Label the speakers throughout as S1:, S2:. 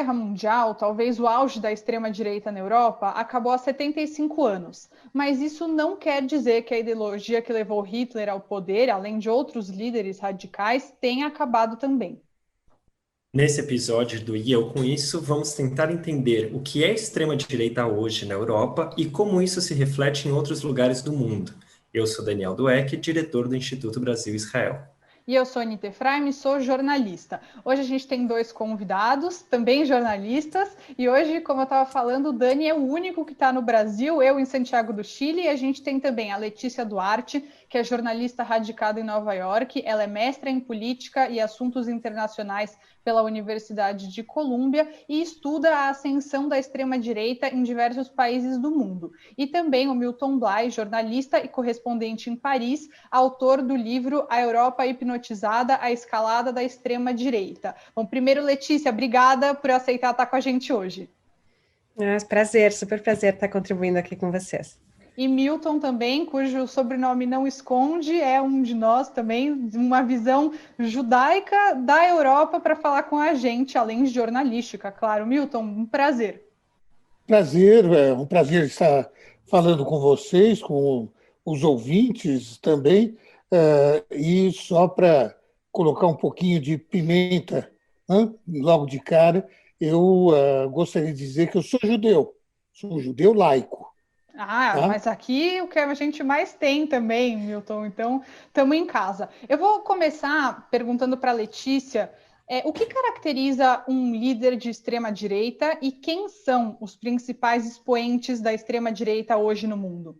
S1: Guerra Mundial, talvez o auge da extrema-direita na Europa, acabou há 75 anos. Mas isso não quer dizer que a ideologia que levou Hitler ao poder, além de outros líderes radicais, tenha acabado também.
S2: Nesse episódio do E Eu Com Isso, vamos tentar entender o que é extrema-direita hoje na Europa e como isso se reflete em outros lugares do mundo. Eu sou Daniel Dueck, diretor do Instituto Brasil-Israel.
S1: E eu sou Anita Efraim, sou jornalista. Hoje a gente tem dois convidados, também jornalistas, e hoje, como eu estava falando, o Dani é o único que está no Brasil, eu em Santiago do Chile, e a gente tem também a Letícia Duarte, que é jornalista radicada em Nova York. Ela é mestra em política e assuntos internacionais pela Universidade de Colômbia e estuda a ascensão da extrema-direita em diversos países do mundo. E também o Milton Bly, jornalista e correspondente em Paris, autor do livro A Europa Hipnotizada, a Escalada da Extrema-Direita. Bom, primeiro, Letícia, obrigada por aceitar estar com a gente hoje.
S3: Prazer, super prazer estar contribuindo aqui com vocês.
S1: E Milton também, cujo sobrenome não esconde, é um de nós também, uma visão judaica da Europa para falar com a gente, além de jornalística, claro. Milton, um prazer.
S4: Prazer, é um prazer estar falando com vocês, com os ouvintes também, e só para colocar um pouquinho de pimenta, né, logo de cara, eu gostaria de dizer que eu sou judeu laico. Tá?
S1: Mas aqui o que a gente mais tem também, Milton, então estamos em casa. Eu vou começar perguntando para a Letícia o que caracteriza um líder de extrema-direita e quem são os principais expoentes da extrema-direita hoje no mundo?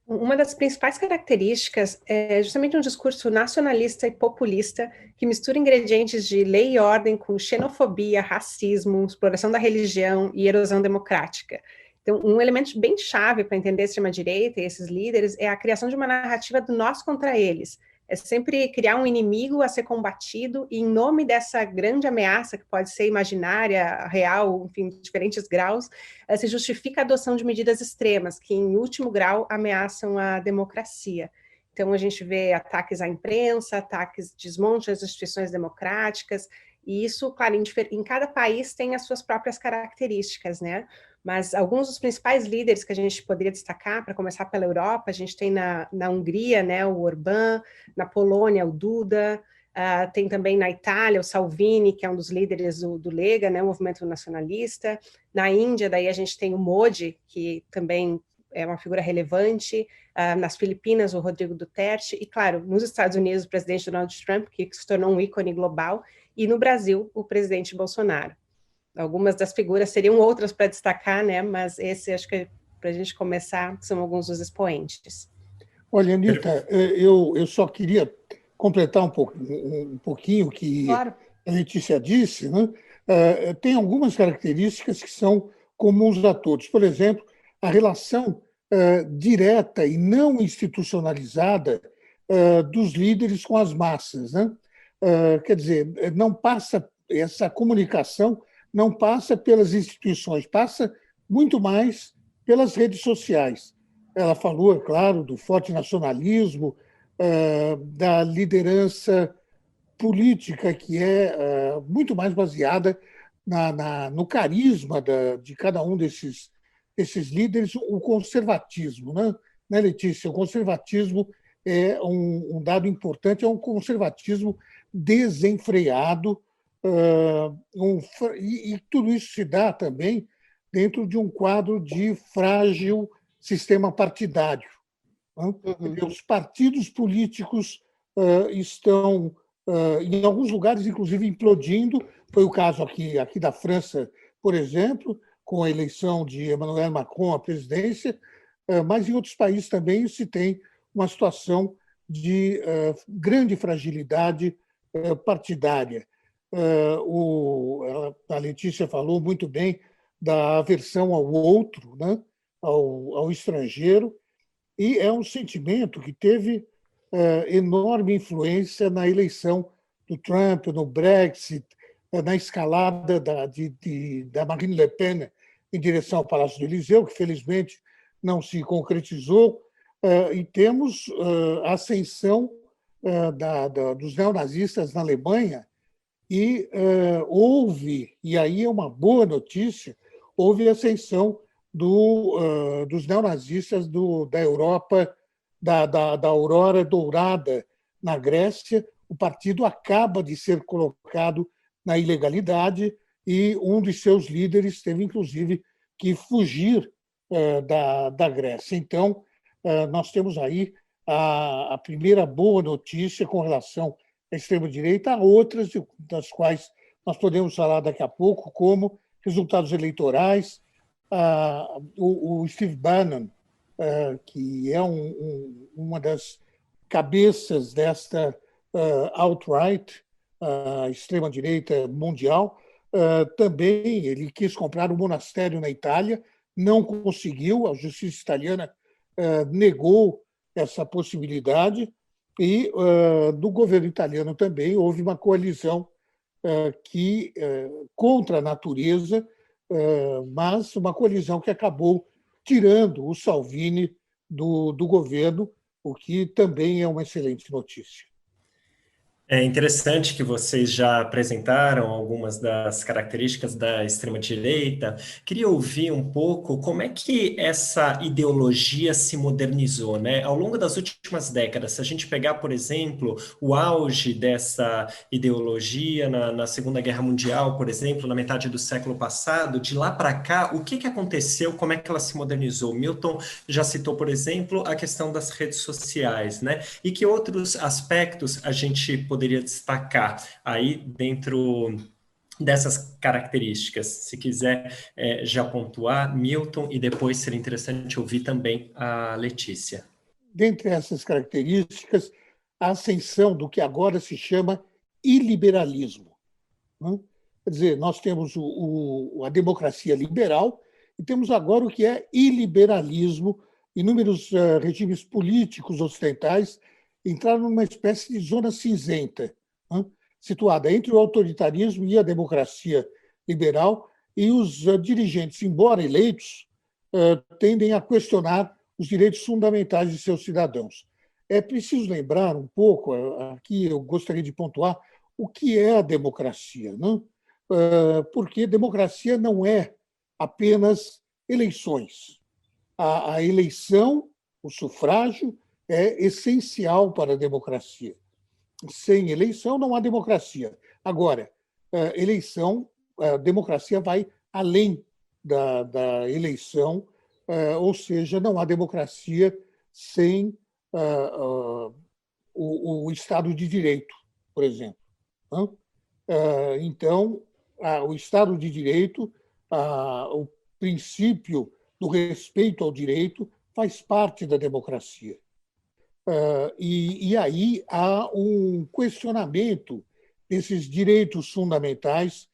S3: Uma das principais características é justamente um discurso nacionalista e populista que mistura ingredientes de lei e ordem com xenofobia, racismo, exploração da religião e erosão democrática. Então, um elemento bem chave para entender a extrema-direita e esses líderes é a criação de uma narrativa do nós contra eles. É sempre criar um inimigo a ser combatido e, em nome dessa grande ameaça, que pode ser imaginária, real, enfim, diferentes graus, se justifica a adoção de medidas extremas, que, em último grau, ameaçam a democracia. Então, a gente vê ataques à imprensa, ataques, desmonte das instituições democráticas, e isso, claro, em cada país tem as suas próprias características, né? Mas alguns dos principais líderes que a gente poderia destacar, para começar pela Europa, a gente tem na Hungria, né, o Orbán, na Polônia, o Duda, tem também na Itália o Salvini, que é um dos líderes do Lega, né, o movimento nacionalista. Na Índia, daí a gente tem o Modi, que também é uma figura relevante. Nas Filipinas, o Rodrigo Duterte. E, claro, nos Estados Unidos, o presidente Donald Trump, que se tornou um ícone global. E no Brasil, o presidente Bolsonaro. Algumas das figuras seriam outras para destacar, né? Mas esse, acho que para a gente começar, são alguns dos expoentes.
S4: Olha, Anitta, eu só queria completar um pouquinho o que
S1: Claro.
S4: a Letícia disse, né? Tem algumas características que são comuns a todos. Por exemplo, a relação direta e não institucionalizada dos líderes com as massas, né? Quer dizer, não passa essa comunicação não passa pelas instituições, passa muito mais pelas redes sociais. Ela falou, é claro, do forte nacionalismo, da liderança política, que é muito mais baseada no carisma de cada um desses líderes, o conservatismo. Né, Letícia? O conservatismo é um dado importante, é um conservatismo desenfreado, e tudo isso se dá também dentro de um quadro de frágil sistema partidário. Né?
S3: Uhum.
S4: Os partidos políticos estão, em alguns lugares, inclusive, implodindo. Foi o caso aqui da França, por exemplo, com a eleição de Emmanuel Macron à presidência, mas em outros países também se tem uma situação de grande fragilidade partidária. A Letícia falou muito bem da aversão ao outro, né? ao estrangeiro, e é um sentimento que teve enorme influência na eleição do Trump, no Brexit, na escalada da Marine Le Pen em direção ao Palácio do Eliseu, que felizmente não se concretizou, e temos a ascensão dos neonazistas na Alemanha, e houve, e aí é uma boa notícia, houve a ascensão dos neonazistas da Europa, da Aurora Dourada na Grécia. O partido acaba de ser colocado na ilegalidade e um dos seus líderes teve, inclusive, que fugir da Grécia. Então, nós temos aí a primeira boa notícia com relação à extrema-direita, há outras das quais nós podemos falar daqui a pouco, como resultados eleitorais. O Steve Bannon, que é uma das cabeças desta alt-right, extrema-direita mundial, também ele quis comprar um monastério na Itália, não conseguiu, a justiça italiana negou essa possibilidade, e do governo italiano também houve uma coalizão contra a natureza, mas uma coalizão que acabou tirando o Salvini do governo, o que também é uma excelente notícia.
S2: É interessante que vocês já apresentaram algumas das características da extrema-direita. Queria ouvir um pouco como é que essa ideologia se modernizou, né? Ao longo das últimas décadas, se a gente pegar, por exemplo, o auge dessa ideologia na Segunda Guerra Mundial, por exemplo, na metade do século passado, de lá para cá, o que aconteceu? Como é que ela se modernizou? Milton já citou, por exemplo, a questão das redes sociais, né? E que outros aspectos a gente poderia destacar aí dentro dessas características? Se quiser já pontuar, Milton, e depois seria interessante ouvir também a Letícia.
S4: Dentre essas características, a ascensão do que agora se chama iliberalismo. Né? Quer dizer, nós temos a democracia liberal e temos agora o que é iliberalismo. Inúmeros regimes políticos ocidentais entraram numa espécie de zona cinzenta, né? Situada entre o autoritarismo e a democracia liberal, e os dirigentes, embora eleitos, tendem a questionar os direitos fundamentais de seus cidadãos. É preciso lembrar um pouco, aqui eu gostaria de pontuar, o que é a democracia, né? Porque democracia não é apenas eleições. A eleição, o sufrágio, é essencial para a democracia. Sem eleição não há democracia. Agora, a democracia vai além da eleição, ou seja, não há democracia sem o Estado de Direito, por exemplo. Então, o Estado de Direito, o princípio do respeito ao direito, faz parte da democracia. E aí há um questionamento desses direitos fundamentais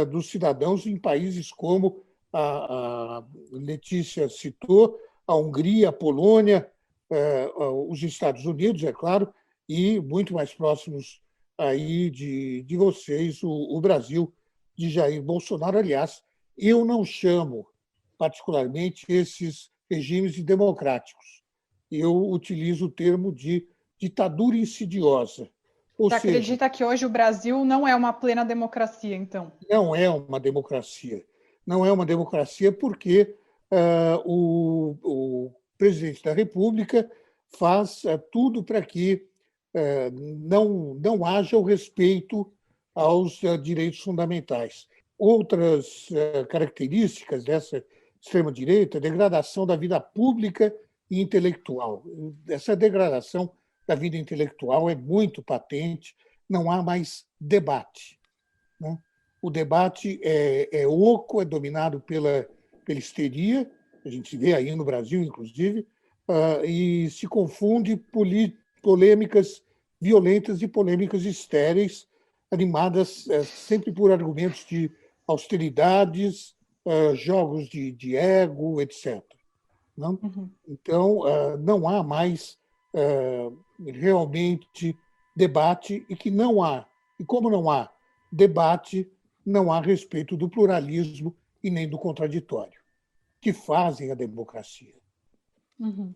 S4: dos cidadãos em países como a Letícia citou, a Hungria, a Polônia, os Estados Unidos, é claro, e muito mais próximos aí de vocês, o Brasil, de Jair Bolsonaro. Aliás, eu não chamo particularmente esses regimes de democráticos. Eu utilizo o termo de ditadura insidiosa.
S1: Você acredita que hoje o Brasil não é uma plena democracia, então?
S4: Não é uma democracia. Não é uma democracia porque o presidente da República faz tudo para que não haja o respeito aos direitos fundamentais. Outras características dessa extrema-direita, degradação da vida pública e intelectual. Essa degradação da vida intelectual é muito patente, não há mais debate, né? O debate é oco, é dominado pela histeria, a gente vê aí no Brasil, inclusive, e se confunde polêmicas violentas e polêmicas estéreis, animadas sempre por argumentos de austeridades, jogos de ego, etc. Não? Uhum. Então, não há mais realmente debate, e que não há. E como não há debate, não há respeito do pluralismo e nem do contraditório, que fazem a democracia.
S1: Uhum.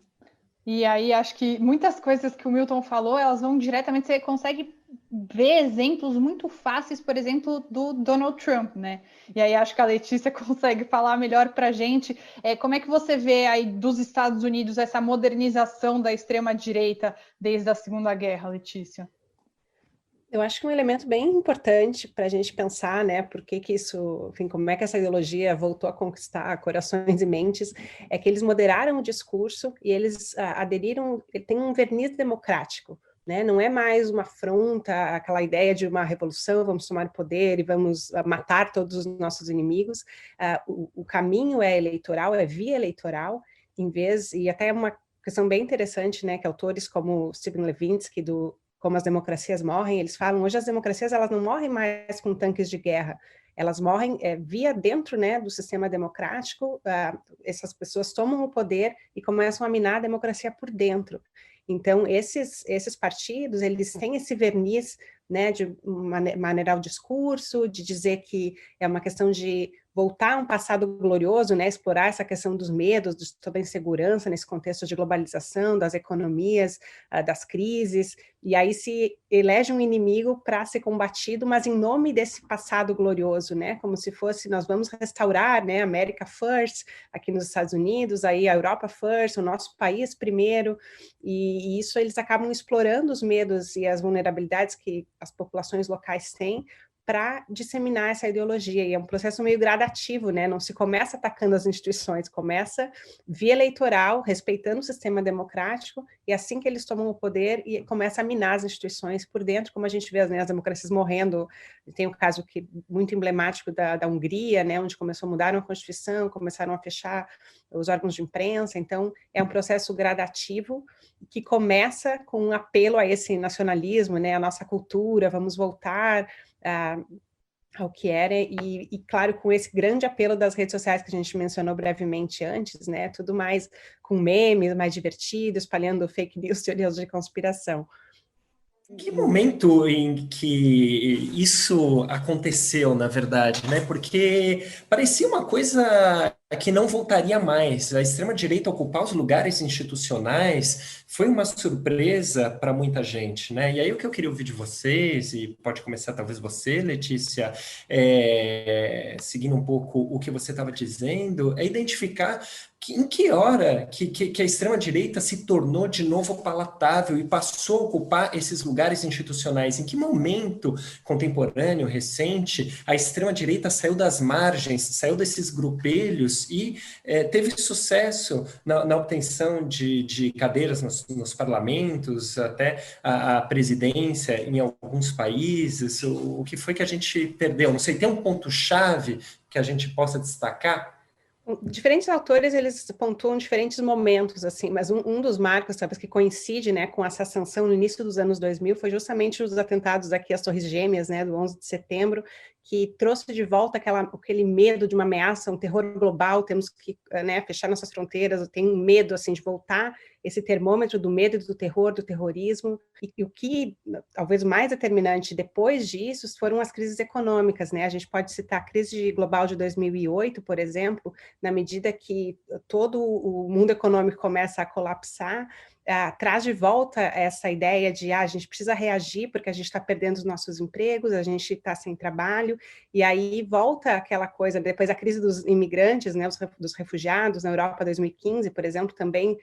S1: E aí, acho que muitas coisas que o Milton falou, elas vão diretamente, você consegue vê exemplos muito fáceis, por exemplo, do Donald Trump, né? E aí acho que a Letícia consegue falar melhor para a gente. Como é que você vê aí dos Estados Unidos essa modernização da extrema-direita desde a Segunda Guerra, Letícia?
S3: Eu acho que um elemento bem importante para a gente pensar, né, por que isso, enfim, como é que essa ideologia voltou a conquistar corações e mentes, é que eles moderaram o discurso e eles aderiram, ele tem um verniz democrático, né, não é mais uma afronta, aquela ideia de uma revolução, vamos tomar o poder e vamos matar todos os nossos inimigos. O caminho é eleitoral, é via eleitoral, em vez, e até uma questão bem interessante, né, que autores como Stephen Levinsky, do Como as Democracias Morrem, eles falam, hoje as democracias elas não morrem mais com tanques de guerra, elas morrem via dentro, né, do sistema democrático, essas pessoas tomam o poder e começam a minar a democracia por dentro. Então, esses partidos, eles têm esse verniz, né, de maneirar o discurso, de dizer que é uma questão de voltar a um passado glorioso, né, explorar essa questão dos medos, de toda a insegurança nesse contexto de globalização, das economias, das crises, e aí se elege um inimigo para ser combatido, mas em nome desse passado glorioso, né, como se fosse, nós vamos restaurar, né, America First, aqui nos Estados Unidos, aí a Europa First, o nosso país primeiro, e isso eles acabam explorando os medos e as vulnerabilidades que as populações locais têm, para disseminar essa ideologia, e é um processo meio gradativo, né? Não se começa atacando as instituições, começa via eleitoral, respeitando o sistema democrático, e assim que eles tomam o poder, e começa a minar as instituições por dentro, como a gente vê, né, as democracias morrendo. Tem um caso muito emblemático da Hungria, né, onde começou a mudar a Constituição, começaram a fechar os órgãos de imprensa, então é um processo gradativo, que começa com um apelo a esse nacionalismo, né, a nossa cultura, vamos voltar ao que era, e claro, com esse grande apelo das redes sociais que a gente mencionou brevemente antes, né, tudo mais com memes, mais divertido, espalhando fake news, teorias de conspiração.
S2: Que momento em que isso aconteceu, na verdade, né? Porque parecia uma coisa que não voltaria mais. A extrema-direita ocupar os lugares institucionais foi uma surpresa para muita gente, né? E aí o que eu queria ouvir de vocês, e pode começar talvez você, Letícia, seguindo um pouco o que você estava dizendo, é identificar em que hora que a extrema-direita se tornou de novo palatável e passou a ocupar esses lugares institucionais? Em que momento contemporâneo, recente, a extrema-direita saiu das margens, saiu desses grupelhos e teve sucesso na obtenção de cadeiras nos parlamentos, até a presidência em alguns países? O que foi que a gente perdeu? Não sei, tem um ponto-chave que a gente possa destacar?
S3: Diferentes autores, eles pontuam diferentes momentos, assim, mas um dos marcos, sabe, que coincide, né, com essa sanção no início dos anos 2000 foi justamente os atentados aqui às Torres Gêmeas, né, do 11 de setembro, que trouxe de volta aquele medo de uma ameaça, um terror global, temos que, né, fechar nossas fronteiras, tem um medo, assim, de voltar esse termômetro do medo e do terror, do terrorismo, e o que, talvez mais determinante depois disso, foram as crises econômicas, né, a gente pode citar a crise global de 2008, por exemplo, na medida que todo o mundo econômico começa a colapsar, traz de volta essa ideia de a gente precisa reagir porque a gente está perdendo os nossos empregos, a gente está sem trabalho, e aí volta aquela coisa, depois a crise dos imigrantes, né, dos refugiados, na Europa 2015, por exemplo, também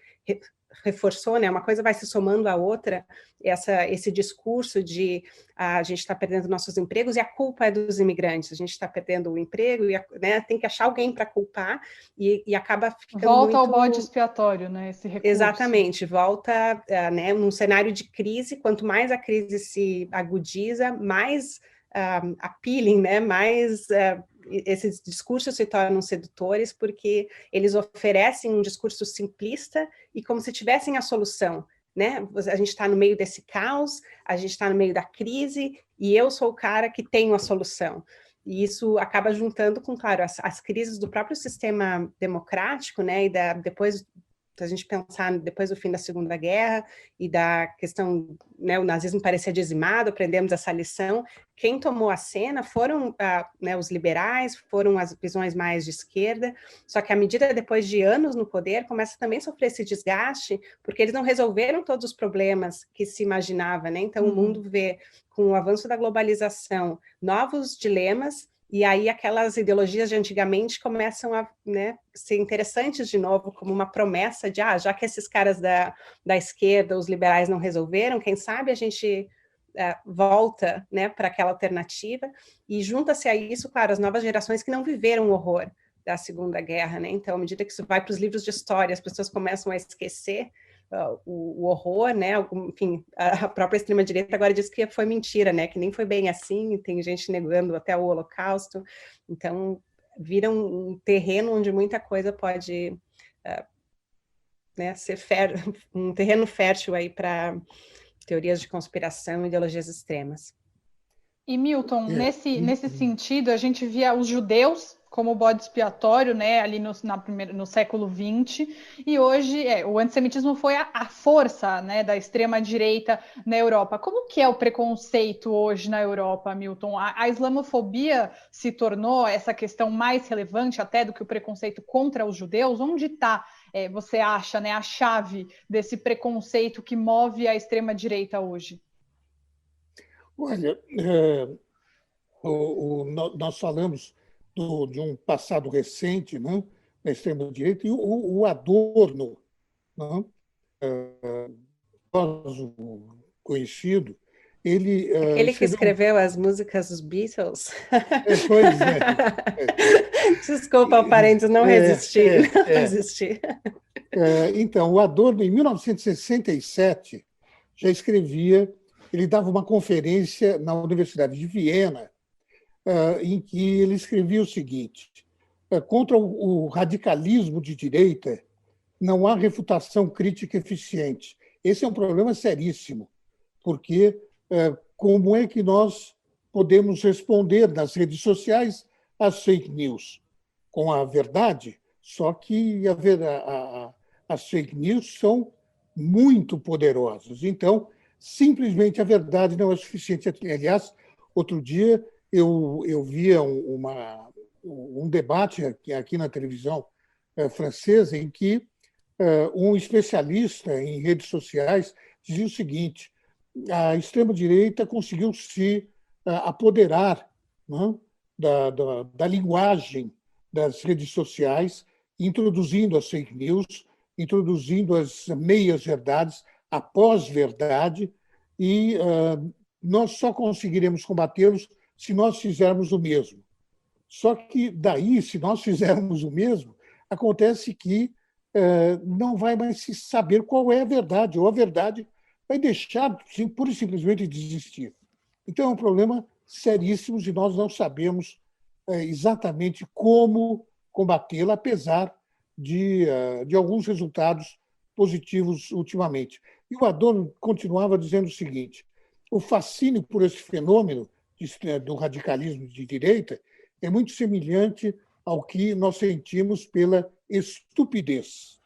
S3: reforçou, né, uma coisa vai se somando à outra, esse discurso de a gente está perdendo nossos empregos e a culpa é dos imigrantes, a gente está perdendo o emprego e né, tem que achar alguém para culpar e acaba ficando
S1: volta ao bode expiatório, né, esse recurso.
S3: Exatamente, volta né, num cenário de crise, quanto mais a crise se agudiza, mais appealing, né, mais esses discursos se tornam sedutores porque eles oferecem um discurso simplista e como se tivessem a solução, né? A gente está no meio desse caos, a gente está no meio da crise e eu sou o cara que tenho a solução. E isso acaba juntando com, claro, as crises do próprio sistema democrático, né? E depois se a gente pensar depois do fim da Segunda Guerra e da questão, né, o nazismo parecia dizimado, aprendemos essa lição, quem tomou a cena foram né, os liberais, foram as visões mais de esquerda, só que à medida, depois de anos no poder, começa também a sofrer esse desgaste, porque eles não resolveram todos os problemas que se imaginava, né? Então o mundo vê, com o avanço da globalização, novos dilemas, e aí aquelas ideologias de antigamente começam a, né, ser interessantes de novo, como uma promessa de, já que esses caras da esquerda, os liberais não resolveram, quem sabe a gente volta, né, para aquela alternativa, e junta-se a isso, claro, as novas gerações que não viveram o horror da Segunda Guerra, né? Então, à medida que isso vai para os livros de história, as pessoas começam a esquecer o horror, né? Enfim, a própria extrema-direita agora diz que foi mentira, né? Que nem foi bem assim, tem gente negando até o Holocausto. Então, vira um terreno onde muita coisa pode né, ser um terreno fértil aí para teorias de conspiração e ideologias extremas.
S1: E, Milton, nesse sentido, a gente via os judeus como bode expiatório, né, ali no século XX, e hoje o antissemitismo foi a força, né, da extrema-direita na Europa. Como que é o preconceito hoje na Europa, Milton? A islamofobia se tornou essa questão mais relevante até do que o preconceito contra os judeus? Onde está, você acha, né, a chave desse preconceito que move a extrema-direita hoje?
S4: Olha, nós falamos de um passado recente, né, da extrema-direita, e o Adorno, né, conhecido, ele
S3: aquele que escreveu as músicas dos Beatles.
S4: Pois é.
S3: Desculpa, parênteses, não resisti.
S4: Então, o Adorno, em 1967, já escrevia, ele dava uma conferência na Universidade de Viena, em que ele escrevia o seguinte: contra o radicalismo de direita não há refutação crítica eficiente. Esse é um problema seríssimo, porque como é que nós podemos responder nas redes sociais às fake news? Com a verdade, só que as fake news são muito poderosas. Então, simplesmente a verdade não é suficiente. Aliás, outro dia eu via um debate aqui na televisão francesa em que um especialista em redes sociais dizia o seguinte: a extrema-direita conseguiu se apoderar, né, da linguagem das redes sociais, introduzindo as fake news, introduzindo as meias-verdades, a pós-verdade, e nós só conseguiremos combatê-los se nós fizermos o mesmo. Só que daí, se nós fizermos o mesmo, acontece que não vai mais se saber qual é a verdade, ou a verdade vai deixar, pura e simplesmente, de existir. Então, é um problema seríssimo e nós não sabemos exatamente como combatê-la, apesar de alguns resultados positivos ultimamente. E o Adorno continuava dizendo o seguinte: o fascínio por esse fenômeno do radicalismo de direita é muito semelhante ao que nós sentimos pela estupidez.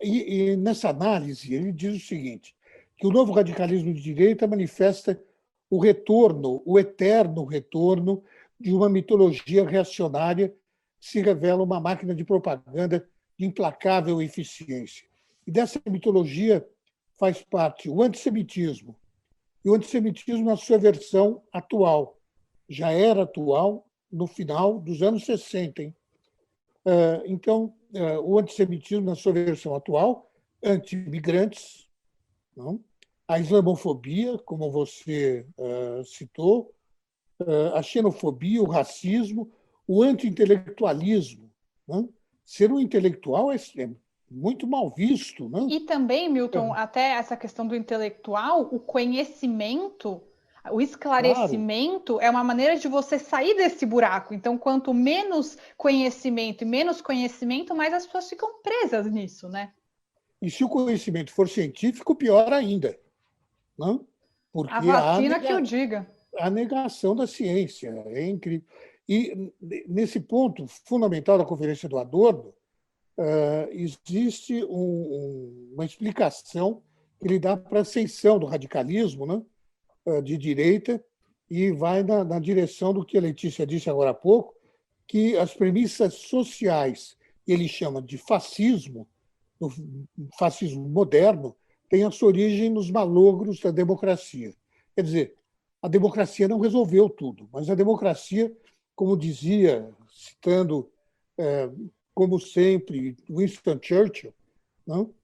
S4: E nessa análise, ele diz o seguinte, que o novo radicalismo de direita manifesta o eterno retorno de uma mitologia reacionária que se revela uma máquina de propaganda de implacável eficiência. E dessa mitologia faz parte o antissemitismo. E o antissemitismo na sua versão atual. Já era atual no final dos anos 60. Hein? Então, o antissemitismo na sua versão atual, anti-imigrantes, não? A islamofobia, como você citou, a xenofobia, o racismo, o anti-intelectualismo. Não? Ser um intelectual é muito mal visto. Não?
S1: E também, Milton, até essa questão do intelectual, o conhecimento, o esclarecimento, claro, é uma maneira de você sair desse buraco. Então, quanto menos conhecimento, mais as pessoas ficam presas nisso, né?
S4: E se o conhecimento for científico, pior ainda. Não? Porque
S1: a vacina que eu diga.
S4: A negação da ciência é incrível. E nesse ponto fundamental da Conferência do Adorno, existe uma explicação que ele dá para a ascensão do radicalismo, né, de direita, e vai na direção do que a Letícia disse agora há pouco, que as premissas sociais, que ele chama de fascismo, o fascismo moderno, tem a sua origem nos malogros da democracia. Quer dizer, a democracia não resolveu tudo, mas a democracia, como dizia, citando, como sempre, Winston Churchill, não?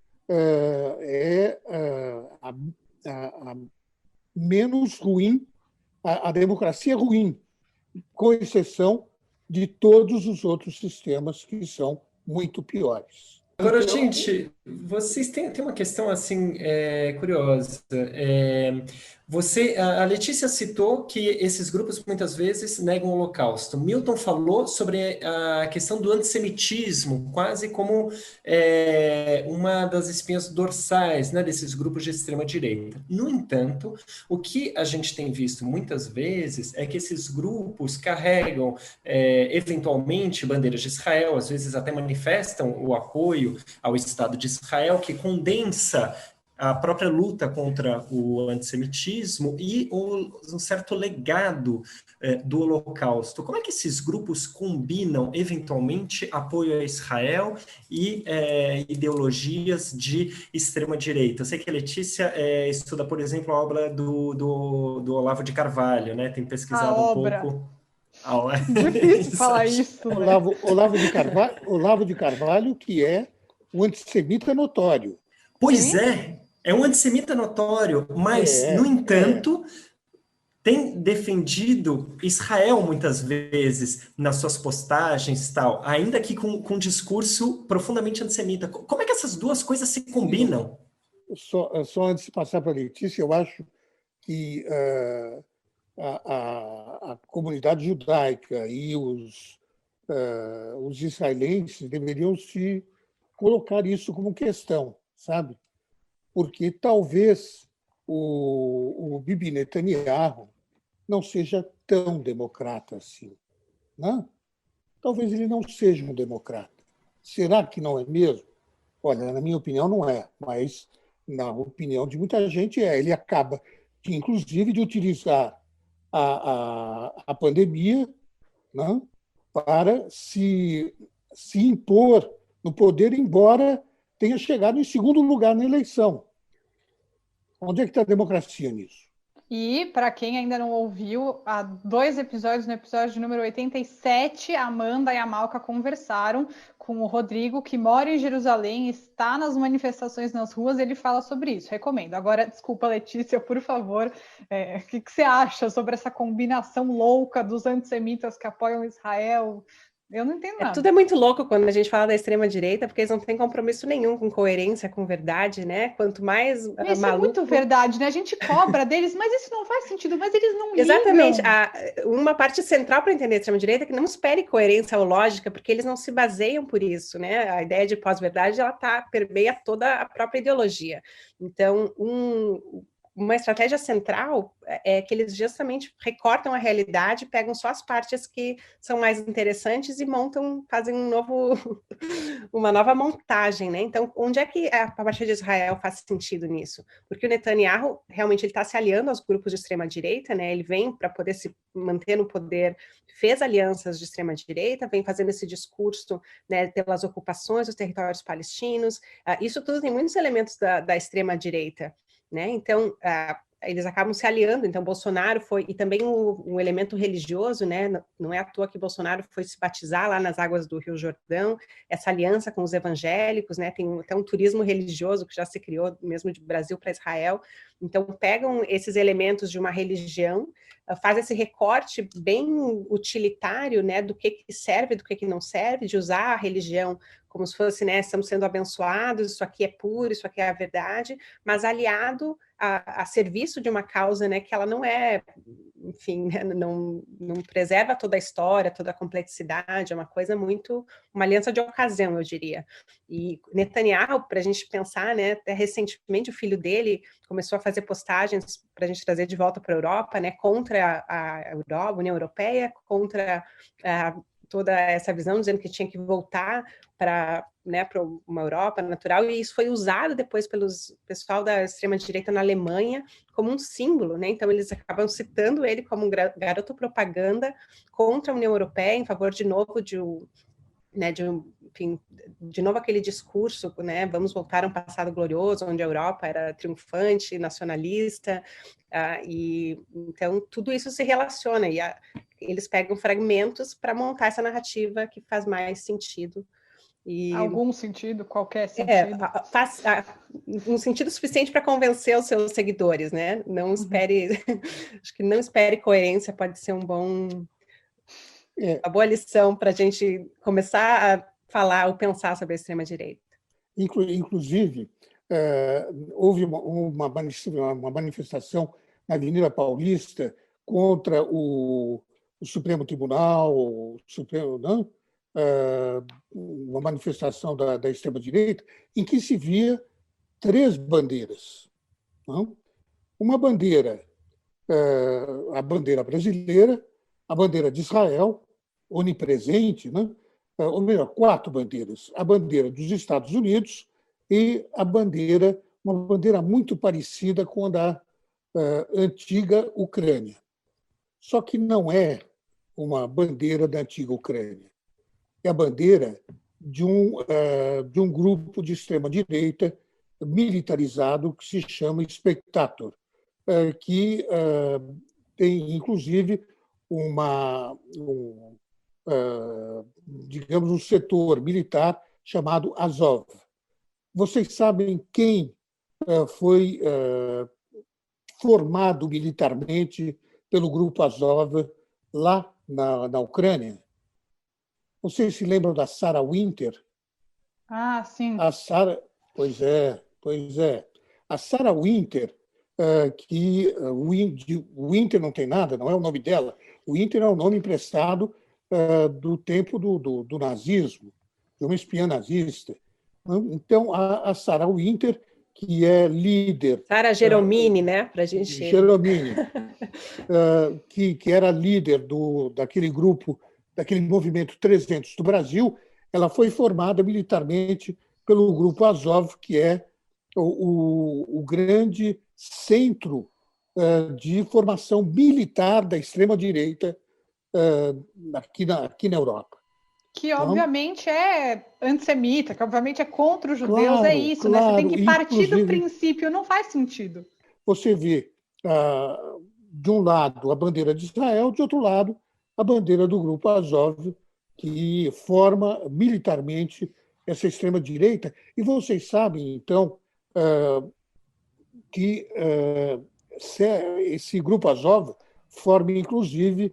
S4: A menos ruim, a democracia é ruim, com exceção de todos os outros sistemas que são muito piores.
S2: Agora, gente, vocês têm uma questão assim curiosa. A Letícia citou que esses grupos muitas vezes negam o Holocausto. Milton falou sobre a questão do antissemitismo, quase como uma das espinhas dorsais, né, desses grupos de extrema-direita. No entanto, o que a gente tem visto muitas vezes é que esses grupos carregam, eventualmente, bandeiras de Israel, às vezes até manifestam o apoio ao Estado de Israel, que condensa a própria luta contra o antissemitismo e um certo legado do Holocausto. Como é que esses grupos combinam, eventualmente, apoio a Israel e ideologias de extrema-direita? Eu sei que a Letícia estuda, por exemplo, a obra do Olavo de Carvalho, né? Tem pesquisado um pouco...
S1: Difícil falar isso. Né?
S4: Olavo de Carvalho, que é um antissemita notório.
S2: Pois é um antissemita notório, mas, no entanto, tem defendido Israel muitas vezes nas suas postagens e tal, ainda que com um discurso profundamente antissemita. Como é que essas duas coisas se combinam?
S4: Só antes de passar para a Letícia, eu acho que a comunidade judaica e os israelenses deveriam se colocar isso como questão, sabe? Porque talvez o Bibi Netanyahu não seja tão democrata assim, né? Talvez ele não seja um democrata. Será que não é mesmo? Olha, na minha opinião, não é, mas na opinião de muita gente é. Ele acaba, inclusive, de utilizar a pandemia, né, para se impor no poder, embora tenha chegado em segundo lugar na eleição. Onde é que está a democracia nisso?
S1: E, para quem ainda não ouviu, há 2 episódios, no episódio número 87, a Amanda e a Malca conversaram com o Rodrigo, que mora em Jerusalém, está nas manifestações nas ruas, ele fala sobre isso. Recomendo. Agora, desculpa, Letícia, por favor, o que você acha sobre essa combinação louca dos antissemitas que apoiam Israel? Eu não entendo nada.
S3: Tudo é muito louco quando a gente fala da extrema-direita, porque eles não têm compromisso nenhum com coerência, com verdade, né? Quanto mais
S1: isso
S3: maluco...
S1: é muito verdade, né? A gente cobra deles, mas isso não faz sentido, mas eles não ligam.
S3: Exatamente. Uma parte central para entender a extrema-direita é que não espere coerência ou lógica, porque eles não se baseiam por isso, né? A ideia de pós-verdade, ela permeia toda a própria ideologia. Então, uma estratégia central é que eles justamente recortam a realidade, pegam só as partes que são mais interessantes e fazem uma nova montagem, né? Então, onde é que a partir de Israel faz sentido nisso? Porque o Netanyahu, realmente, ele está se aliando aos grupos de extrema-direita, né? Ele vem para poder se manter no poder, fez alianças de extrema-direita, vem fazendo esse discurso, né, pelas ocupações dos territórios palestinos. Isso tudo tem muitos elementos da extrema-direita, né? Então, eles acabam se aliando. Então, Bolsonaro foi, e também um elemento religioso, né? Não é à toa que Bolsonaro foi se batizar lá nas águas do Rio Jordão, essa aliança com os evangélicos, né? Tem até um turismo religioso que já se criou mesmo de Brasil para Israel. Então, pegam esses elementos de uma religião, faz esse recorte bem utilitário, né? Do que serve, do que não serve, de usar a religião como se fosse, né, estamos sendo abençoados, isso aqui é puro, isso aqui é a verdade, mas aliado a serviço de uma causa, né, que ela não é, enfim, né, não preserva toda a história, toda a complexidade, é uma coisa muito, uma aliança de ocasião, eu diria. E Netanyahu, para a gente pensar, né, até recentemente o filho dele começou a fazer postagens para a gente trazer de volta para a Europa, né, contra a Europa, a União Europeia, contra toda essa visão, dizendo que tinha que voltar para né, para uma Europa natural, e isso foi usado depois pelos pessoal da extrema-direita na Alemanha como um símbolo, né? Então eles acabam citando ele como um garoto propaganda contra a União Europeia, em favor de novo enfim, de novo aquele discurso, né? Vamos voltar a um passado glorioso, onde a Europa era triunfante, nacionalista, e então tudo isso se relaciona, e eles pegam fragmentos para montar essa narrativa que faz mais sentido.
S1: Algum sentido, qualquer sentido.
S3: Faz um sentido suficiente para convencer os seus seguidores, né? Não espere, acho que não espere coerência, pode ser uma boa lição para a gente começar a falar ou pensar sobre a extrema-direita.
S4: Inclusive, houve uma manifestação na Avenida Paulista contra o Supremo Tribunal, não? Uma manifestação da extrema-direita, em que se via 3 bandeiras. Não? Uma bandeira, a bandeira brasileira, a bandeira de Israel, onipresente, né? Ou melhor, 4 bandeiras. A bandeira dos Estados Unidos e uma bandeira muito parecida com a da antiga Ucrânia. Só que não é uma bandeira da antiga Ucrânia. É a bandeira de um grupo de extrema-direita militarizado que se chama Spectator, que tem, inclusive, digamos, um setor militar chamado Azov. Vocês sabem quem foi formado militarmente pelo grupo Azov lá na Ucrânia? Vocês se lembram da Sarah Winter?
S1: Sim.
S4: Pois é. A Sarah Winter, que Winter não tem nada, não é o nome dela. Winter é o nome emprestado do tempo do nazismo, de uma espiã nazista. Então, a Sarah Winter, que é líder...
S3: Sarah Geromini, né? Pra gente...
S4: Geromini, que era líder daquele grupo, daquele movimento 300 do Brasil, ela foi formada militarmente pelo grupo Azov, que é o grande centro de formação militar da extrema-direita aqui na Europa.
S1: Que, obviamente, é antissemita, que, obviamente, é contra os judeus,
S4: claro,
S1: é isso,
S4: claro,
S1: né? Você tem que partir do
S4: inclusive,
S1: princípio, não faz sentido.
S4: Você vê, de um lado, a bandeira de Israel, de outro lado, a bandeira do grupo Azov, que forma militarmente essa extrema-direita. E vocês sabem, então, que esse grupo Azov forma, inclusive,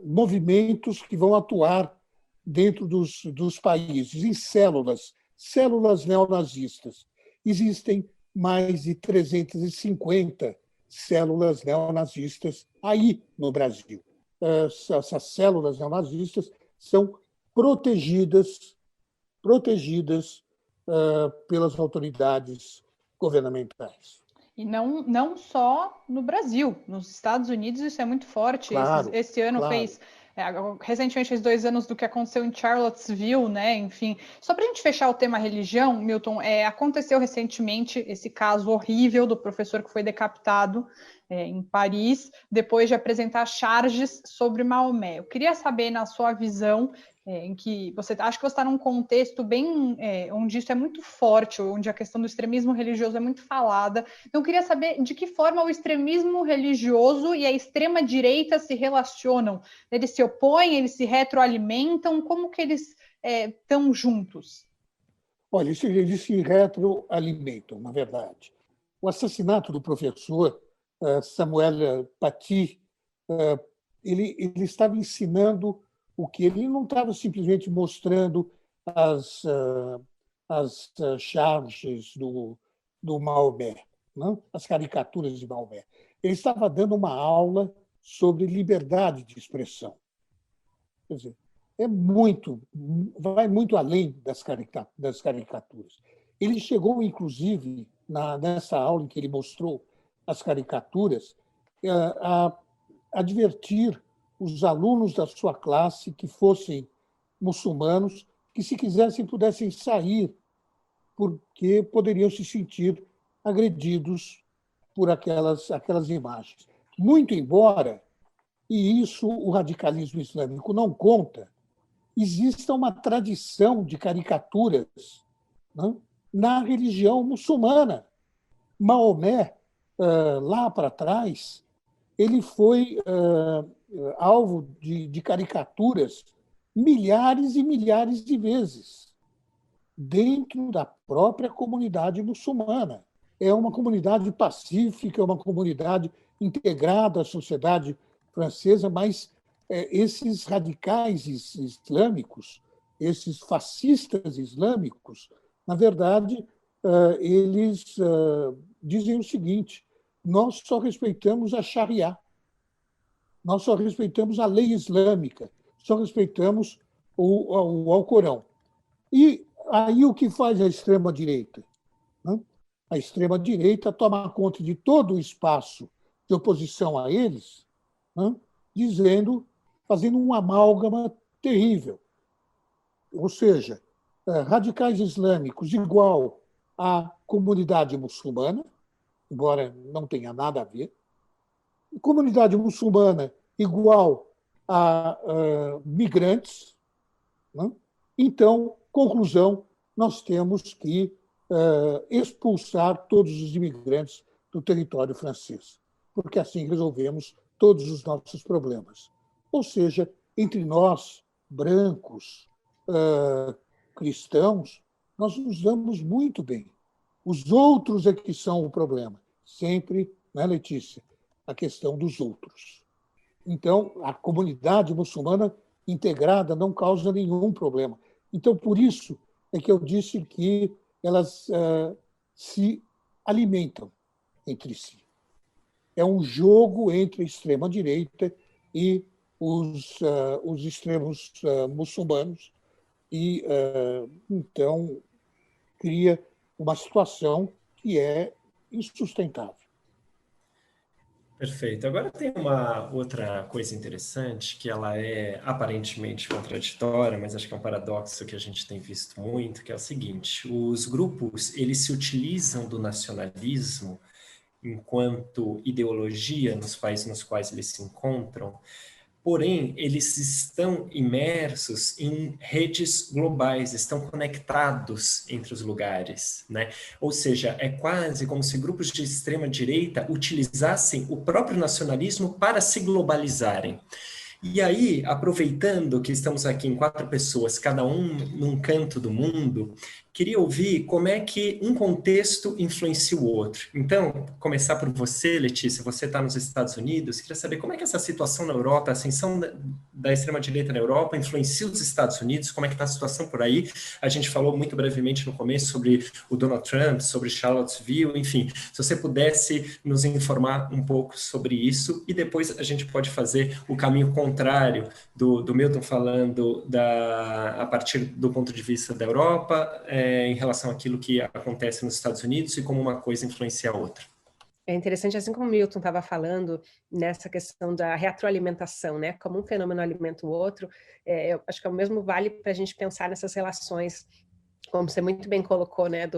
S4: movimentos que vão atuar dentro dos países, em células neonazistas. Existem mais de 350 células neonazistas aí no Brasil. Essas células neonazistas são protegidas pelas autoridades governamentais.
S1: E não só no Brasil, nos Estados Unidos isso é muito forte.
S4: Claro,
S1: esse ano fez... recentemente fez 2 anos do que aconteceu em Charlottesville, né? Enfim, só para a gente fechar o tema religião, Milton, aconteceu recentemente esse caso horrível do professor que foi decapitado em Paris, depois de apresentar charges sobre Maomé. Eu queria saber, na sua visão, em que acho que você está num contexto bem onde isso é muito forte, onde a questão do extremismo religioso é muito falada. Então, eu queria saber de que forma o extremismo religioso e a extrema-direita se relacionam. Eles se opõem, eles se retroalimentam, como que eles estão juntos?
S4: Olha, eles se retroalimentam, na verdade. O assassinato do professor Samuel Paty, ele estava ensinando o que ele não estava simplesmente mostrando as charges do Maomé, não? As caricaturas de Maomé. Ele estava dando uma aula sobre liberdade de expressão. Quer dizer, vai muito além das caricaturas. Ele chegou, inclusive, nessa aula em que ele mostrou as caricaturas, a advertir os alunos da sua classe que fossem muçulmanos que, se quisessem, pudessem sair, porque poderiam se sentir agredidos por aquelas imagens. Muito embora, e isso o radicalismo islâmico não conta, exista uma tradição de caricaturas, né, na religião muçulmana. Maomé, lá para trás, ele foi alvo de caricaturas milhares e milhares de vezes dentro da própria comunidade muçulmana. É uma comunidade pacífica, é uma comunidade integrada à sociedade francesa, mas esses radicais islâmicos, esses fascistas islâmicos, na verdade, eles dizem o seguinte: nós só respeitamos a Sharia, nós só respeitamos a lei islâmica, só respeitamos o Alcorão. E aí o que faz a extrema-direita? A extrema-direita toma conta de todo o espaço de oposição a eles, fazendo um amálgama terrível. Ou seja, radicais islâmicos igual à comunidade muçulmana, embora não tenha nada a ver, comunidade muçulmana igual a migrantes. Então, conclusão, nós temos que expulsar todos os imigrantes do território francês, porque assim resolvemos todos os nossos problemas. Ou seja, entre nós, brancos, cristãos, nós nos damos muito bem. Os outros é que são o problema. Sempre, né, Letícia? A questão dos outros. Então, a comunidade muçulmana integrada não causa nenhum problema. Então, por isso é que eu disse que elas se alimentam entre si. É um jogo entre a extrema-direita e os extremos muçulmanos, e, então, cria uma situação que é insustentável.
S2: Perfeito. Agora tem uma outra coisa interessante, que ela é aparentemente contraditória, mas acho que é um paradoxo que a gente tem visto muito, que é o seguinte: os grupos, eles se utilizam do nacionalismo enquanto ideologia nos países nos quais eles se encontram, porém, eles estão imersos em redes globais, estão conectados entre os lugares, né? Ou seja, é quase como se grupos de extrema-direita utilizassem o próprio nacionalismo para se globalizarem. E aí, aproveitando que estamos aqui em 4 pessoas, cada um num canto do mundo, queria ouvir como é que um contexto influencia o outro. Então, começar por você, Letícia, você está nos Estados Unidos, queria saber como é que essa situação na Europa, a ascensão da extrema-direita na Europa influencia os Estados Unidos, como é que está a situação por aí. A gente falou muito brevemente no começo sobre o Donald Trump, sobre Charlottesville, enfim, se você pudesse nos informar um pouco sobre isso, e depois a gente pode fazer o caminho contrário do Milton falando a partir do ponto de vista da Europa, em relação àquilo que acontece nos Estados Unidos e como uma coisa influencia a outra.
S3: É interessante, assim como o Milton estava falando, nessa questão da retroalimentação, né? Como um fenômeno alimenta o outro, eu acho que é o mesmo vale para a gente pensar nessas relações, como você muito bem colocou, né?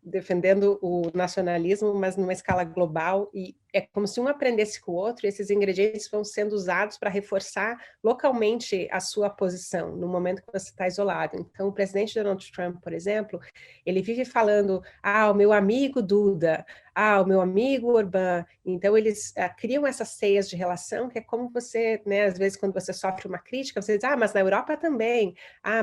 S3: Defendendo o nacionalismo, mas numa escala global, e é como se um aprendesse com o outro, e esses ingredientes vão sendo usados para reforçar localmente a sua posição, no momento que você está isolado. Então, o presidente Donald Trump, por exemplo, ele vive falando, o meu amigo Duda, o meu amigo Orbán. Então, eles criam essas ceias de relação, que é como você, né, às vezes, quando você sofre uma crítica, você diz, mas na Europa também,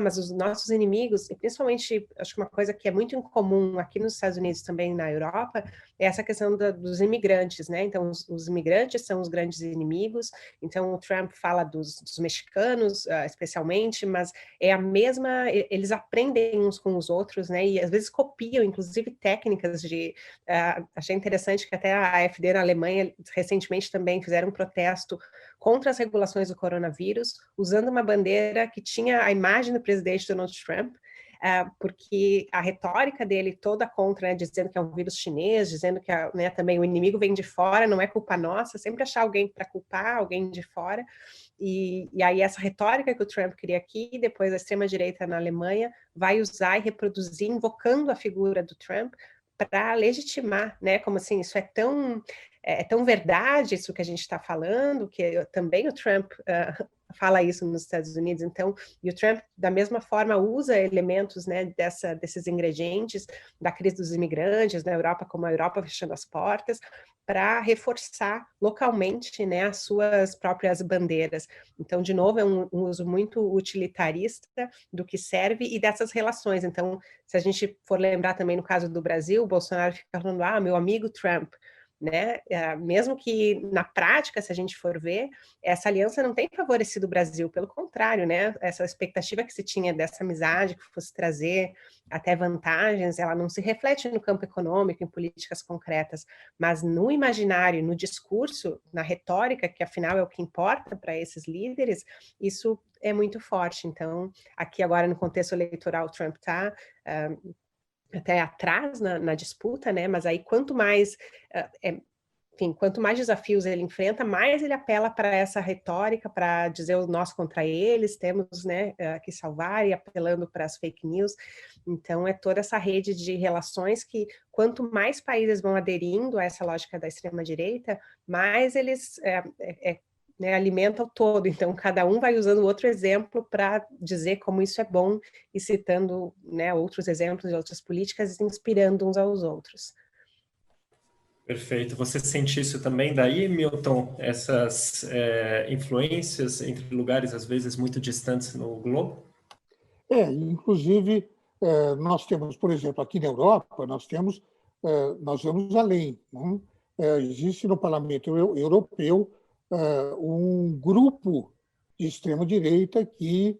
S3: mas os nossos inimigos, e principalmente, acho que uma coisa que é muito incomum aqui nos Estados Unidos também na Europa, é essa questão dos imigrantes, né? Então, os imigrantes são os grandes inimigos. Então, o Trump fala dos mexicanos, especialmente, mas é a mesma, eles aprendem uns com os outros, né? E às vezes copiam, inclusive, técnicas de... achei interessante que até a AfD na Alemanha, recentemente, também fizeram um protesto contra as regulações do coronavírus, usando uma bandeira que tinha a imagem do presidente Donald Trump. porque a retórica dele toda contra, né, dizendo que é um vírus chinês, dizendo que né, também o inimigo vem de fora, não é culpa nossa, sempre achar alguém para culpar, alguém de fora. E aí essa retórica que o Trump cria aqui, depois a extrema-direita na Alemanha vai usar e reproduzir, invocando a figura do Trump para legitimar, né? Como assim, isso é tão verdade, isso que a gente está falando, que também o Trump fala isso nos Estados Unidos. Então, e o Trump, da mesma forma, usa elementos, né, desses ingredientes da crise dos imigrantes na Europa, como a Europa fechando as portas, para reforçar localmente, né, as suas próprias bandeiras. Então, de novo, é um uso muito utilitarista do que serve e dessas relações. Então, se a gente for lembrar também no caso do Brasil, o Bolsonaro fica falando, meu amigo Trump, né? Mesmo que na prática, se a gente for ver, essa aliança não tem favorecido o Brasil, pelo contrário, né? Essa expectativa que se tinha dessa amizade que fosse trazer até vantagens, ela não se reflete no campo econômico, em políticas concretas, mas no imaginário, no discurso, na retórica, que afinal é o que importa para esses líderes, isso é muito forte. Então, aqui agora no contexto eleitoral, o Trump está até atrás na disputa, né? Mas aí quanto mais, enfim, quanto mais desafios ele enfrenta, mais ele apela para essa retórica, para dizer o nós contra eles, temos, né, que salvar, e apelando para as fake news. Então é toda essa rede de relações que quanto mais países vão aderindo a essa lógica da extrema-direita, mais eles né, alimenta o todo. Então, cada um vai usando outro exemplo para dizer como isso é bom e citando, né, outros exemplos de outras políticas e inspirando uns aos outros.
S2: Perfeito. Você sente isso também daí, Milton? Essas influências entre lugares, às vezes, muito distantes no globo?
S4: Inclusive, nós temos, por exemplo, aqui na Europa, nós vamos além. Né? Existe no Parlamento Europeu um grupo de extrema-direita que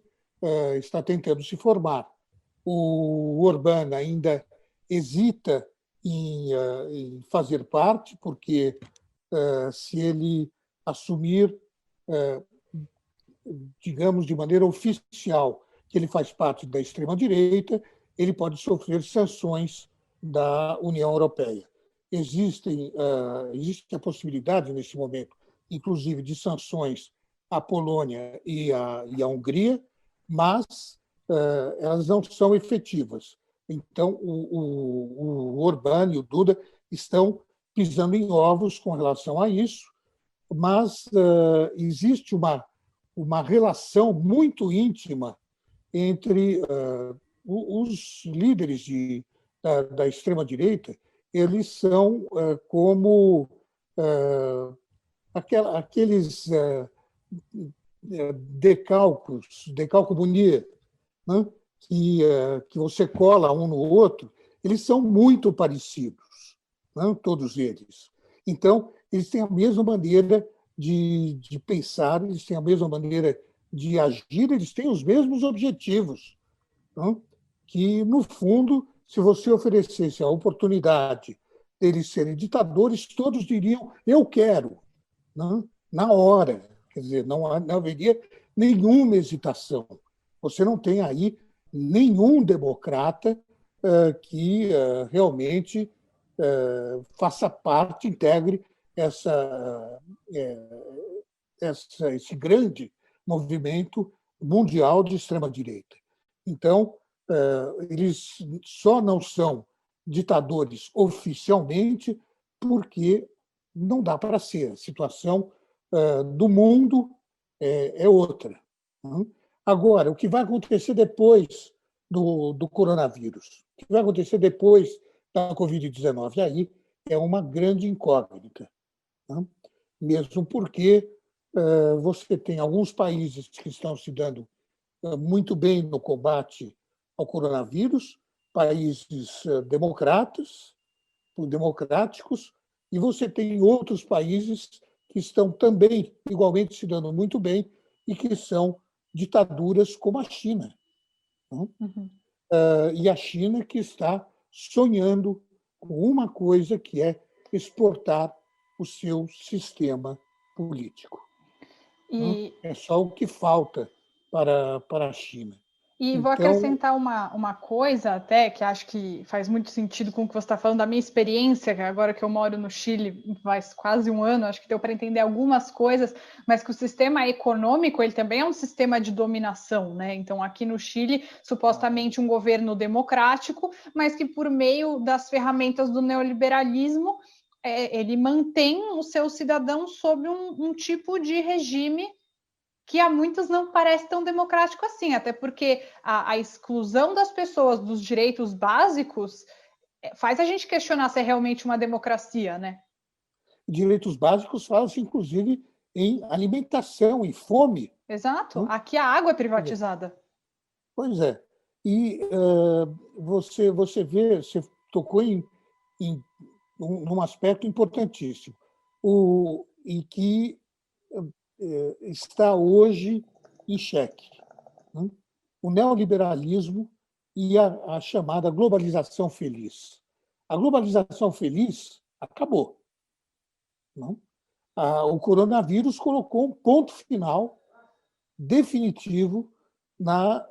S4: está tentando se formar. O Orbán ainda hesita em fazer parte, porque se ele assumir, digamos, de maneira oficial, que ele faz parte da extrema-direita, ele pode sofrer sanções da União Europeia. Existe a possibilidade, nesse momento, inclusive, de sanções à Polônia e à Hungria, mas elas não são efetivas. Então, o Orbán e o Duda estão pisando em ovos com relação a isso, mas existe uma relação muito íntima entre os líderes da extrema-direita. Eles são como aqueles decalque bonito, né? Que você cola um no outro. Eles são muito parecidos, né? Todos eles. Então, eles têm a mesma maneira de pensar, eles têm a mesma maneira de agir, eles têm os mesmos objetivos, né? Que, no fundo, se você oferecesse a oportunidade deles serem ditadores, todos diriam, eu quero, né? Na hora. Quer dizer, não haveria nenhuma hesitação. Você não tem aí nenhum democrata que realmente faça parte, integre esse grande movimento mundial de extrema-direita. Então, eles só não são ditadores oficialmente porque não dá para ser. A situação do mundo é outra. Né? Agora, o que vai acontecer depois do coronavírus? O que vai acontecer depois da Covid-19? Aí é uma grande incógnita. Né? Mesmo porque você tem alguns países que estão se dando muito bem no combate ao coronavírus, países democráticos, e você tem outros países que estão também igualmente se dando muito bem e que são ditaduras como a China. Né? Uhum. E a China que está sonhando com uma coisa que é exportar o seu sistema político. É só o que falta para a China.
S1: E vou
S4: Então,
S1: acrescentar uma coisa até, que acho que faz muito sentido com o que você está falando, da minha experiência, que agora que eu moro no Chile faz quase um ano, acho que deu para entender algumas coisas, mas que o sistema econômico, ele também é um sistema de dominação, né? Então, aqui no Chile, supostamente um governo democrático, mas que por meio das ferramentas do neoliberalismo, ele mantém os seus cidadãos sob um tipo de regime que a muitos não parece tão democrático assim, até porque a exclusão das pessoas dos direitos básicos faz a gente questionar se é realmente uma democracia, né?
S4: direitos básicos falam-se, inclusive, em alimentação, em fome.
S1: Exato. Aqui a água é privatizada.
S4: Pois é. E você vê, você tocou num aspecto importantíssimo, e que está hoje em xeque, né? O neoliberalismo e a chamada globalização feliz. A globalização feliz acabou, não? O coronavírus colocou um ponto final definitivo na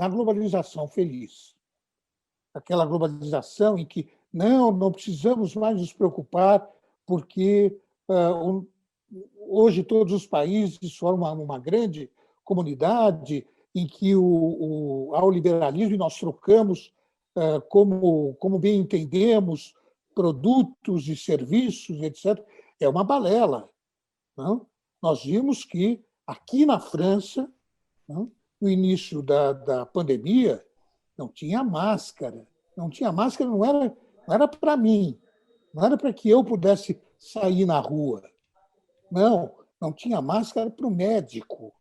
S4: globalização feliz. Aquela globalização em que não precisamos mais nos preocupar, porque hoje todos os países formam uma grande comunidade em que há o liberalismo e nós trocamos como bem entendemos produtos e serviços, etc. É uma balela, não? Nós vimos que aqui na França, não, no início da pandemia, não tinha máscara. Não tinha máscara, não era para mim, não era para que eu pudesse sair na rua. Não tinha máscara para o médico.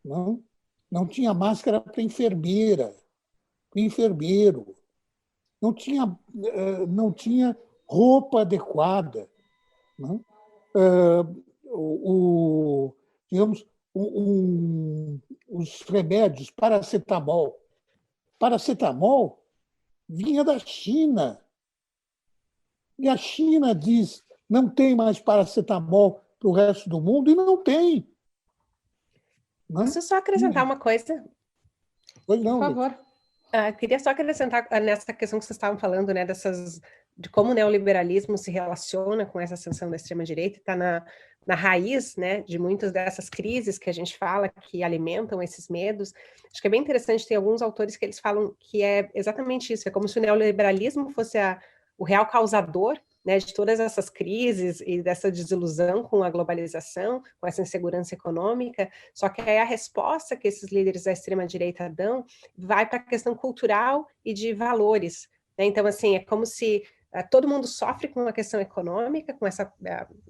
S4: Não tinha máscara para a enfermeira, para o enfermeiro. Não tinha roupa adequada. Não? Digamos, os remédios, paracetamol. Paracetamol vinha da China. E a China diz não tem mais paracetamol para o resto do mundo, e não tem. Não?
S3: Posso só acrescentar uma coisa?
S4: Pois não,
S1: por favor.
S3: Queria só acrescentar nessa questão que vocês estavam falando, né, de como o neoliberalismo se relaciona com essa ascensão da extrema-direita, está na raiz, né, de muitas dessas crises que a gente fala, que alimentam esses medos. Acho que é bem interessante, tem alguns autores que eles falam que é exatamente isso, é como se o neoliberalismo fosse o real causador, né, de todas essas crises e dessa desilusão com a globalização, com essa insegurança econômica, só que aí a resposta que esses líderes da extrema-direita dão vai para a questão cultural e de valores, né? Então, assim, é como se todo mundo sofre com a questão econômica, com essa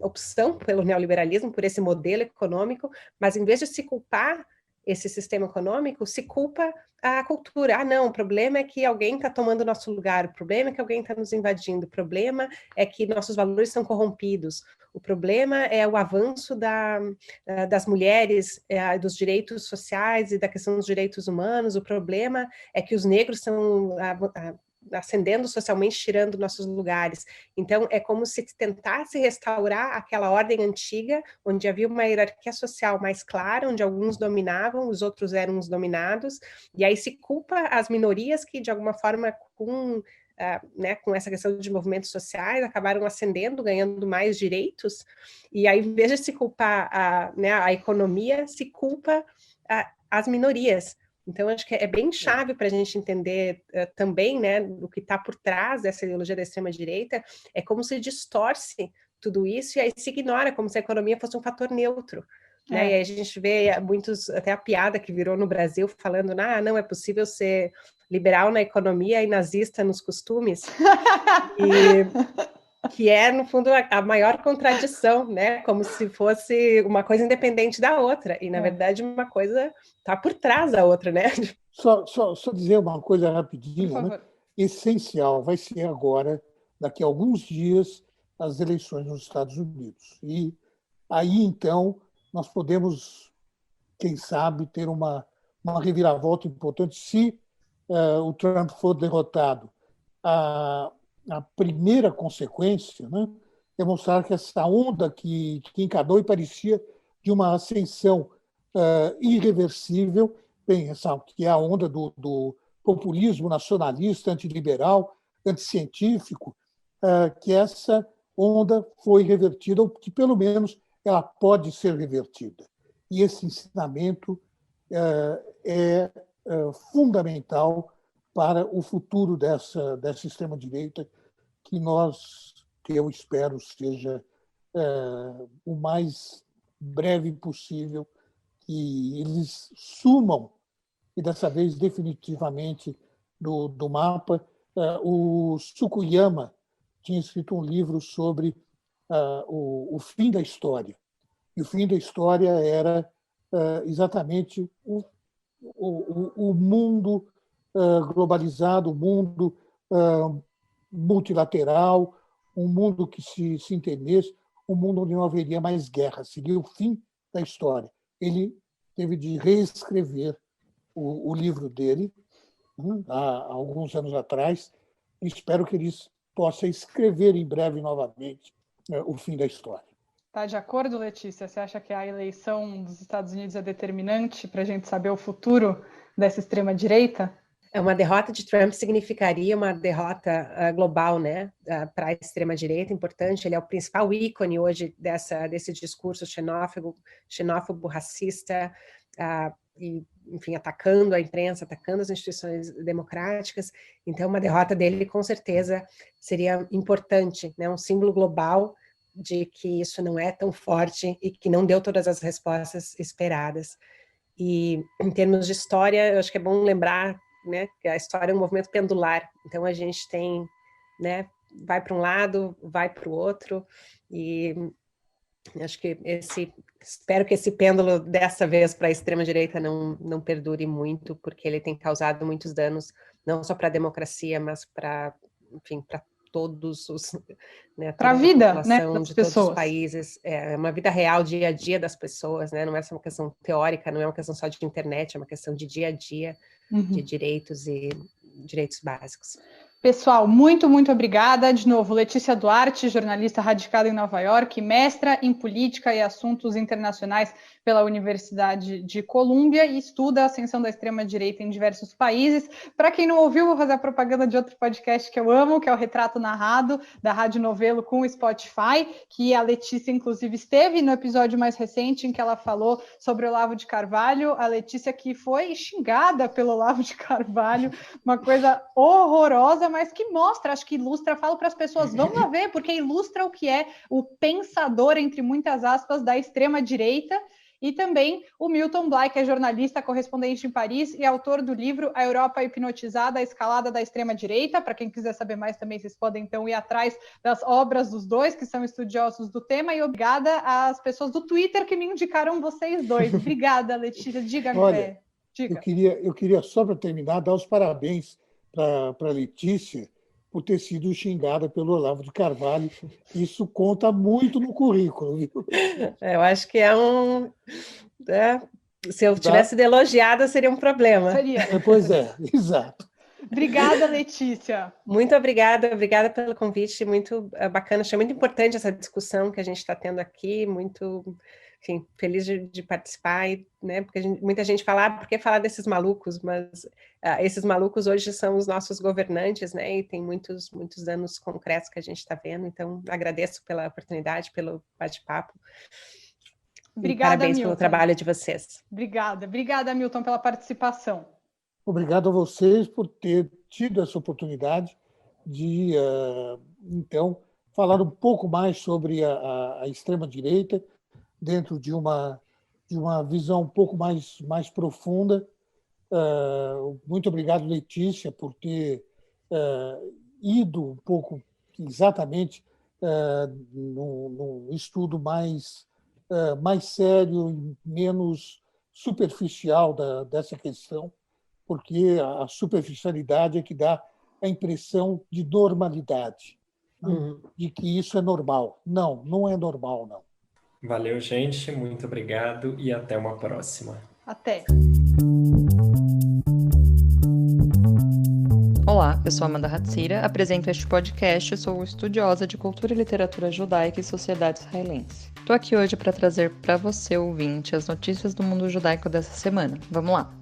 S3: opção pelo neoliberalismo, por esse modelo econômico, mas em vez de se culpar esse sistema econômico, se culpa a cultura. Não, o problema é que alguém está tomando nosso lugar, o problema é que alguém está nos invadindo, o problema é que nossos valores são corrompidos, o problema é o avanço das mulheres, dos direitos sociais e da questão dos direitos humanos, o problema é que os negros estão ascendendo socialmente, tirando nossos lugares. Então, é como se tentasse restaurar aquela ordem antiga, onde havia uma hierarquia social mais clara, onde alguns dominavam, os outros eram os dominados, e aí se culpa as minorias que, de alguma forma, com essa questão de movimentos sociais, acabaram ascendendo, ganhando mais direitos, e aí, em vez de se culpar a economia, se culpa as minorias. Então, acho que é bem chave para a gente entender também, né, o que está por trás dessa ideologia da extrema-direita, é como se distorce tudo isso e aí se ignora, como se a economia fosse um fator neutro. Né? E aí a gente vê muitos, até a piada que virou no Brasil, falando, não é possível ser liberal na economia e nazista nos costumes. Que é, no fundo, a maior contradição, né? Como se fosse uma coisa independente da outra. E, na verdade, uma coisa está por trás da outra, né?
S4: Só dizer uma coisa rapidinho, né? Essencial, vai ser agora, daqui a alguns dias, as eleições nos Estados Unidos. E aí, então, nós podemos, quem sabe, ter uma reviravolta importante se o Trump for derrotado. A primeira consequência, né, é mostrar que essa onda que encadeou e parecia de uma ascensão irreversível, bem ressalto, que é a onda do populismo nacionalista, antiliberal, anticientífico, que essa onda foi revertida, ou que pelo menos ela pode ser revertida. E esse ensinamento é fundamental para o futuro dessa extrema-direita, que eu espero seja o mais breve possível, que eles sumam, e dessa vez definitivamente, do mapa. O Fukuyama tinha escrito um livro sobre o fim da história. E o fim da história era exatamente o mundo globalizado, o mundo multilateral, um mundo que se entendesse, um mundo onde não haveria mais guerra. Seria o fim da história. Ele teve de reescrever o livro dele há alguns anos atrás. Espero que ele possa escrever em breve novamente o fim da história.
S1: Está de acordo, Letícia? Você acha que a eleição dos Estados Unidos é determinante para a gente saber o futuro dessa extrema-direita?
S3: Uma derrota de Trump significaria uma derrota global, né, para a extrema-direita, importante. Ele é o principal ícone hoje desse discurso xenófobo, racista, e, enfim, atacando a imprensa, atacando as instituições democráticas. Então, uma derrota dele, com certeza, seria importante, né, um símbolo global de que isso não é tão forte e que não deu todas as respostas esperadas. E, em termos de história, eu acho que é bom lembrar, né, que a história é um movimento pendular. Então, a gente tem, né, vai para um lado, vai para o outro, e acho que espero que esse pêndulo dessa vez para a extrema-direita não perdure muito, porque ele tem causado muitos danos, não só para a democracia, mas para, enfim, para todos os, né,
S1: para a vida, né, das
S3: de
S1: pessoas.
S3: Todos os países. É uma vida real, dia a dia das pessoas, né? Não é só uma questão teórica, não é uma questão só de internet, é uma questão de dia a dia, de direitos e direitos básicos.
S1: Pessoal, muito, muito obrigada. De novo, Letícia Duarte, jornalista radicada em Nova York, mestra em Política e Assuntos Internacionais pela Universidade de Colômbia e estuda a ascensão da extrema-direita em diversos países. Para quem não ouviu, vou fazer a propaganda de outro podcast que eu amo, que é o Retrato Narrado, da Rádio Novelo com o Spotify, que a Letícia, inclusive, esteve no episódio mais recente em que ela falou sobre o Olavo de Carvalho. A Letícia que foi xingada pelo Olavo de Carvalho, uma coisa horrorosa, mas que mostra, acho que ilustra, falo para as pessoas, vão lá ver, porque ilustra o que é o pensador, entre muitas aspas, da extrema-direita. E também o Milton Bly, que é jornalista, correspondente em Paris e autor do livro A Europa Hipnotizada, a Escalada da Extrema-Direita. Para quem quiser saber mais também, vocês podem então ir atrás das obras dos dois, que são estudiosos do tema. E obrigada às pessoas do Twitter que me indicaram vocês dois. Obrigada, Letícia. Diga,
S4: Olha,
S1: diga.
S4: Eu queria só, para terminar, dar os parabéns para a Letícia por ter sido xingada pelo Olavo de Carvalho. Isso conta muito no currículo, viu?
S3: Eu acho que se eu tivesse sido elogiada, seria um problema.
S1: Seria.
S4: Pois é, exato.
S1: Obrigada, Letícia.
S3: Muito obrigada pelo convite, muito bacana. Achei muito importante essa discussão que a gente está tendo aqui, muito, enfim, feliz de participar, né? Porque muita gente fala, por que falar desses malucos? Mas esses malucos hoje são os nossos governantes, né? E tem muitos danos concretos que a gente está vendo. Então, agradeço pela oportunidade, pelo bate-papo.
S1: Obrigada,
S3: parabéns
S1: Milton.
S3: Pelo trabalho de vocês.
S1: Obrigada, Milton, pela participação.
S4: Obrigado a vocês por ter tido essa oportunidade de, então, falar um pouco mais sobre a extrema-direita dentro de uma visão um pouco mais profunda. Muito obrigado, Letícia, por ter ido um pouco exatamente num estudo mais sério e menos superficial dessa questão, porque a superficialidade é que dá a impressão de normalidade, de que isso é normal. Não é normal, não.
S2: Valeu, gente. Muito obrigado e até uma próxima.
S1: Até.
S5: Olá, eu sou Amanda Hatzira, apresento este podcast, sou estudiosa de cultura e literatura judaica e sociedade israelense. Estou aqui hoje para trazer para você, ouvinte, as notícias do mundo judaico dessa semana. Vamos lá!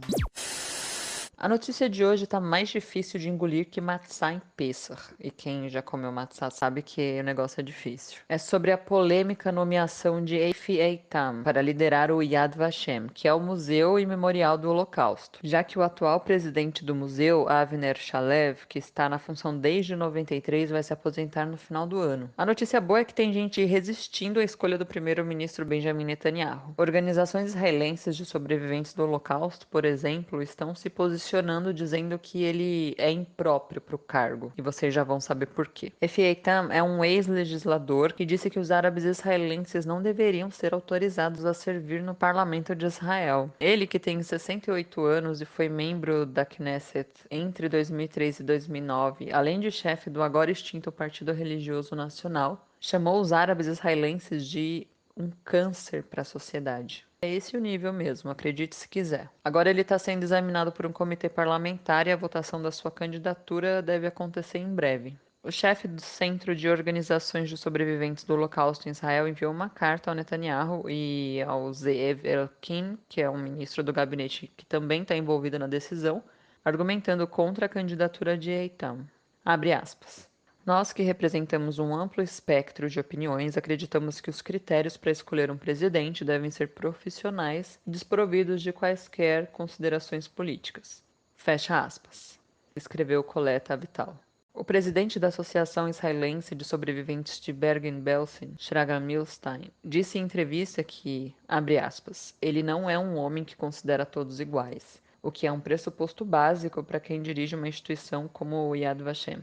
S5: A notícia de hoje está mais difícil de engolir que matzá em Pessach. E quem já comeu matzá sabe que o negócio é difícil. É sobre a polêmica nomeação de Efi Eitam para liderar o Yad Vashem, que é o Museu e Memorial do Holocausto. Já que o atual presidente do museu, Avner Shalev, que está na função desde 93, vai se aposentar no final do ano. A notícia boa é que tem gente resistindo à escolha do primeiro-ministro Benjamin Netanyahu. Organizações israelenses de sobreviventes do Holocausto, por exemplo, estão se posicionando dizendo que ele é impróprio para o cargo, e vocês já vão saber por quê. Efi Eitam é um ex-legislador que disse que os árabes israelenses não deveriam ser autorizados a servir no parlamento de Israel. Ele, que tem 68 anos e foi membro da Knesset entre 2003 e 2009, além de chefe do agora extinto Partido Religioso Nacional, chamou os árabes israelenses de um câncer para a sociedade. É esse o nível mesmo, acredite se quiser. Agora ele está sendo examinado por um comitê parlamentar e a votação da sua candidatura deve acontecer em breve. O chefe do Centro de Organizações de Sobreviventes do Holocausto em Israel enviou uma carta ao Netanyahu e ao Zeev Elkin, que é um ministro do gabinete que também está envolvido na decisão, argumentando contra a candidatura de Eitam. Abre aspas. Nós que representamos um amplo espectro de opiniões, acreditamos que os critérios para escolher um presidente devem ser profissionais e desprovidos de quaisquer considerações políticas. Fecha aspas. Escreveu Coleta Avital. O presidente da Associação Israelense de Sobreviventes de Bergen-Belsen, Shraga Milstein, disse em entrevista que, abre aspas, ele não é um homem que considera todos iguais, o que é um pressuposto básico para quem dirige uma instituição como o Yad Vashem.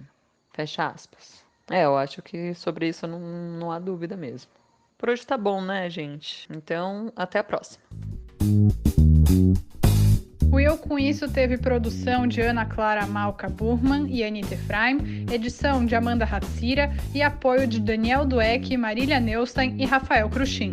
S5: Fecha aspas. Eu acho que sobre isso não há dúvida mesmo. Por hoje tá bom, né, gente? Então, até a próxima.
S1: O Eu Com Isso teve produção de Ana Clara Malka Burman e Anita Efraim, edição de Amanda Hatzira e apoio de Daniel Dueck, Marília Neustein e Rafael Cruchin.